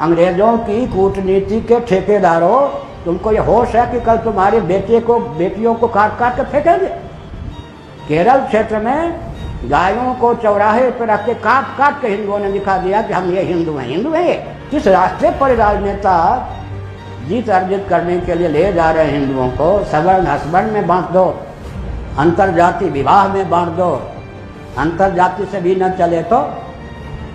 अंग्रेजों की कूटनीति के ठेकेदारों, तुमको ये होश है कि कल तुम्हारे बेटियों को काट काट कर फेंकेंगे? केरल क्षेत्र में गायों को चौराहे पर रख के काट काट के हिंदुओं ने दिखा दिया कि हम ये हिंदू हैं। हिंदू हैं ये? किस रास्ते पर राजनेता जीत अर्जित करने के लिए ले जा रहे हैं हिंदुओं को? सवर्ण हसबर्ण में बांट दो, अंतरजाति विवाह में बांट दो। अंतरजाति से भी न चले तो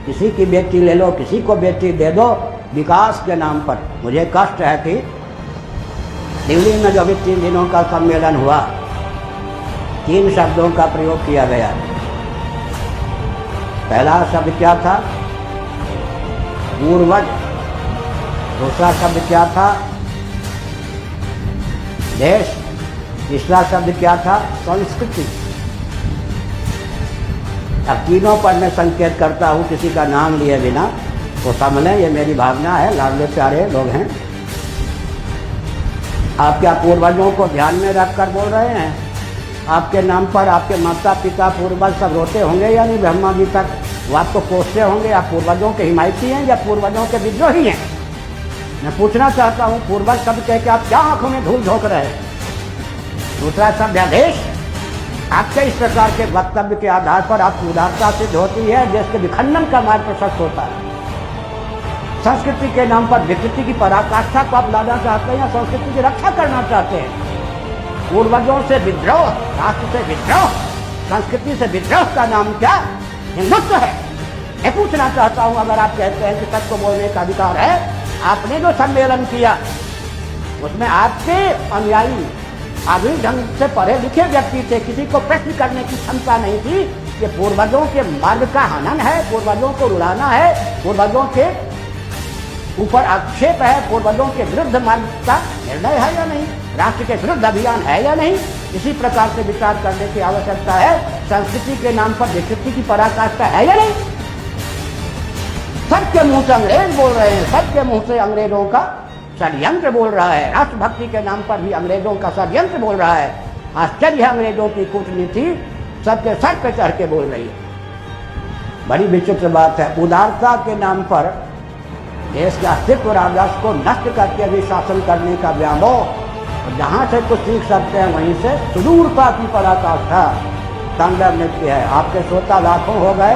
किसी की बेटी ले लो, किसी को बेटी दे दो विकास के नाम पर। मुझे कष्ट है कि दिल्ली में जो भी 3 दिनों का सम्मेलन हुआ, 3 शब्दों का प्रयोग किया गया। पहला शब्द क्या था? पूर्वज। दूसरा शब्द क्या था? देश। तीसरा शब्द क्या था? संस्कृति। अब तीनों पर मैं संकेत करता हूँ किसी का नाम लिए बिना, तो समझ लें ये मेरी भावना है। लाडले प्यारे लोग हैं, आप क्या पूर्वजों को ध्यान में रखकर बोल रहे हैं? आपके नाम पर आपके माता पिता पूर्वज सब रोते होंगे या नहीं? ब्रह्मा जी तक वो आपको कोसते होंगे। आप पूर्वजों के हिमायती हैं या पूर्वजों के विद्रोही हैं? मैं पूछना चाहता हूँ, पूर्वज शब्द कह के आप क्या आंखों में धूल झोंक रहे हैं? दूसरा शब्द है देश। आपके इस प्रकार के वक्तव्य के आधार पर आपकी उदारता सिद्ध होती है, देश के विखंडन का मार्ग प्रशस्त होता है। संस्कृति के नाम पर विकृति की पराकाष्ठा को आप लाना चाहते हैं या संस्कृति की रक्षा करना चाहते हैं? पूर्वजों से विद्रोह, राष्ट्र से विद्रोह, संस्कृति से विद्रोह का नाम क्या? हिंदुत्व है। मैं पूछना चाहता हूं, अगर आप कहते हैं कि सच को बोलने का अधिकार है, आपने जो सम्मेलन किया उसमें आपके अनुयायी आधुनिक ढंग से पढ़े लिखे व्यक्ति थे, किसी को प्रश्न करने की क्षमता नहीं थी कि पूर्वजों के मार्ग का हनन है, पूर्वजों को रुलाना है, पूर्वजों के ऊपर आक्षेप है, पूर्वजों के विरुद्ध मार्ग का निर्णय है या नहीं, राष्ट्र के विरुद्ध अभियान है या नहीं। इसी प्रकार से विचार करने की आवश्यकता है। संस्कृति के नाम पर विकृति की पराकाष्ठा है या नहीं? सबके मुंह से अंग्रेज बोल रहे हैं, सबके मुंह से अंग्रेजों का षड्यंत्र बोल रहा है। राष्ट्रभक्ति के नाम पर भी अंग्रेजों का षड्यंत्र बोल रहा है। आश्चर्य है, अंग्रेजों की कूटनीति सबके सर पे चढ़ के बोल रही है। बड़ी विचित्र बात है। उदारता के नाम पर देश के अस्तित्व राजस्व को नष्ट करके भी शासन करने का व्यामोह, जहाँ से कुछ सीख सकते हैं वहीं से सुदूरता की पराकाष्ठा तांडव नृत्य है। आपके श्रोता लाखों हो गए।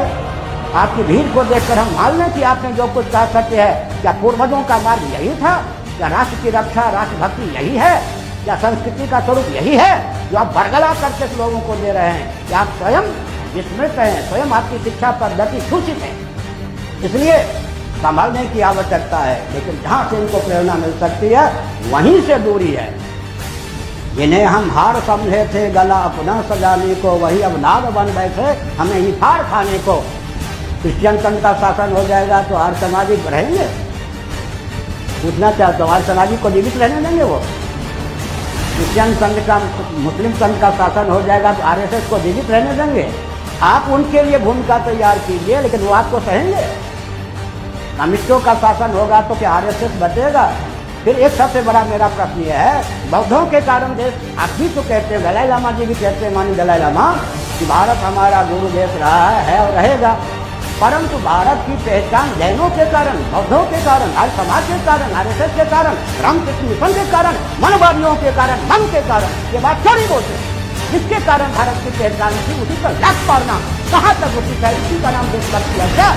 आपकी भीड़ को देखकर हम मान लें कि आपने जो कुछ कहा सत्य है। क्या पूर्वजों का मार्ग यही था? क्या राष्ट्र की रक्षा, राष्ट्रभक्ति यही है? क्या संस्कृति का स्वरूप यही है जो आप बरगला करके लोगों को दे रहे हैं? क्या आप स्वयं विस्मृत हैं? स्वयं आपकी शिक्षा पद्धति दूषित है। इसलिए संभालने की आवश्यकता है, लेकिन जहाँ से इनको प्रेरणा मिल सकती है वहीं से दूरी है। इन्हें हम हार समझे थे गला अपना सजाने को, वही अब नाग बन बैठे हमें ही फाड़ खाने को। क्रिश्चियन संघ का शासन हो जाएगा तो आर्य सामाजिक रहेंगे? पूछना चाहता हूँ, आर्य सामाजिक को जीवित रहने देंगे वो? क्रिश्चियन संघ का, मुस्लिम संघ का शासन हो जाएगा तो आरएसएस को जीवित रहने देंगे? आप उनके लिए भूमिका तैयार कीजिए, लेकिन वो आपको सहेंगे? कम्युनिस्टों का शासन होगा तो क्या आरएसएस बचेगा? फिर एक सबसे बड़ा मेरा प्रश्न यह है, बौद्धों के कारण देश, आप भी तो कहते हैं, दलाई लामा जी भी कहते हैं, माननीय दलाई लामा, कि भारत हमारा गुरु देश रहा है और रहेगा, परंतु भारत की पहचान जैनों के कारण, बौद्धों के कारण, आर्य समाज के कारण, आरएसएस के कारण, रामकृष्ण मिशन के कारण, मनवादियों के कारण, मन के कारण, ये बात क्यों नहीं बोलते? जिसके कारण भारत की पहचान थी उसी पर लात मारना कहाँ तक उचित है? इसी का नाम देशभक्ति है क्या?